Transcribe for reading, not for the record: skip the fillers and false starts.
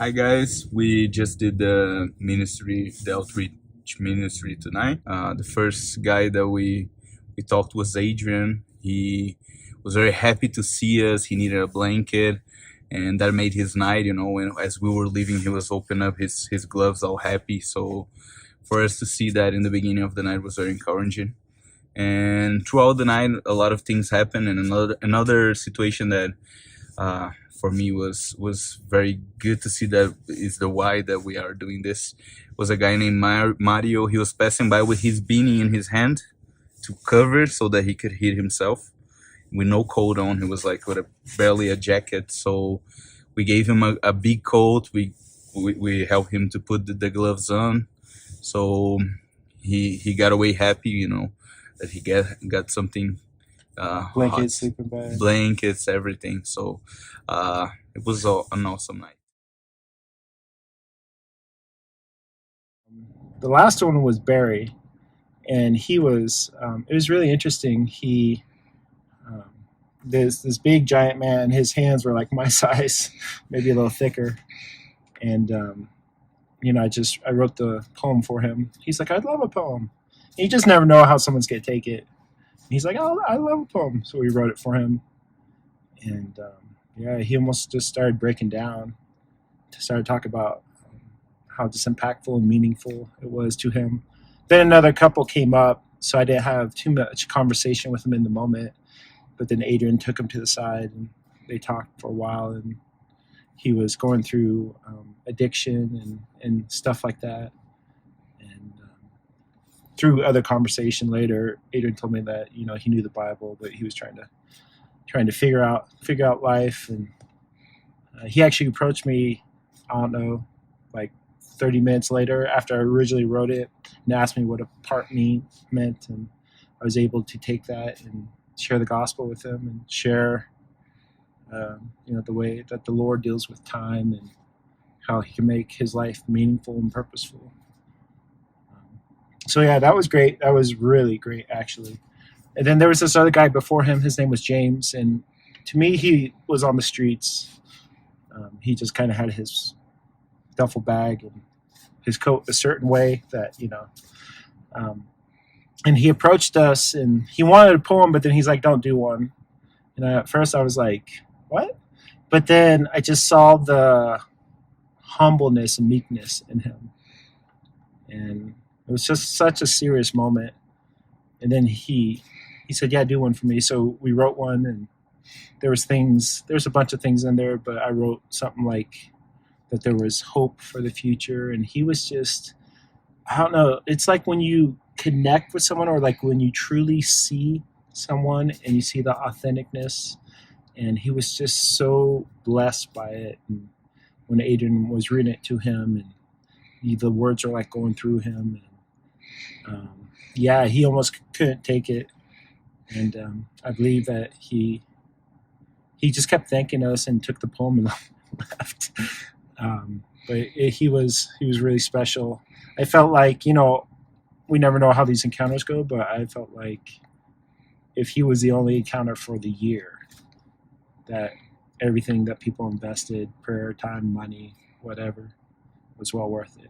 Hi guys, we just did the outreach ministry tonight. The first guy that we talked was Adrian. He was very happy to see us. He needed a blanket, and that made his night. When as we were leaving, he was opening up his gloves, all happy. So for us to see that in the beginning of the night was very encouraging. And throughout the night, a lot of things happened. And another situation that for me was very good to see that is the why that we are doing this. Was a guy named Mario. He was passing by with his beanie in his hand to cover so that he could heat himself with no coat on. He was like with barely a jacket. So we gave him a big coat. We helped him to put the gloves on. So he got away happy, that he got something hot, Blankets, sleeping bag. blankets, everything. So it was an awesome night. The last one was Barry, and he was. It was really interesting. Um, this big giant man. His hands were like my size, maybe a little thicker, and I wrote the poem for him. He's like, I'd love a poem. You just never know how someone's gonna take it. He's like, oh, I love a poem, so we wrote it for him, and yeah, he almost just started breaking down. Started talking about how just impactful and meaningful it was to him. Then another couple came up, so I didn't have too much conversation with him in the moment. But then Adrian took him to the side, and they talked for a while, and he was going through addiction and stuff like that. And through other conversation later, Adrian told me that he knew the Bible, but he was trying to figure out life. And he actually approached me, I don't know, like 30 minutes later after I originally wrote it, and asked me what a part meant. And I was able to take that and share the gospel with him and share, the way that the Lord deals with time and how he can make his life meaningful and purposeful. So yeah, that was great. That was really great, actually. And then there was this other guy before him. His name was James, and to me, he was on the streets. He just kind of had his duffel bag and his coat a certain way that and he approached us and he wanted a poem, but then he's like, "Don't do one." And at first, I was like, "What?" But then I just saw the humbleness and meekness in him, and it was just such a serious moment. And then he said, "Yeah, do one for me." So we wrote one, and there's a bunch of things in there, but I wrote something like that there was hope for the future. And he was just, I don't know, it's like when you connect with someone, or like when you truly see someone and you see the authenticness. And he was just so blessed by it. And when Adrian was reading it to him, and the words are like going through him, and yeah, he almost couldn't take it. And I believe that he just kept thanking us and took the poem and left. He was really special. I felt like, we never know how these encounters go, but I felt like if he was the only encounter for the year, that everything that people invested, prayer, time, money, whatever, was well worth it.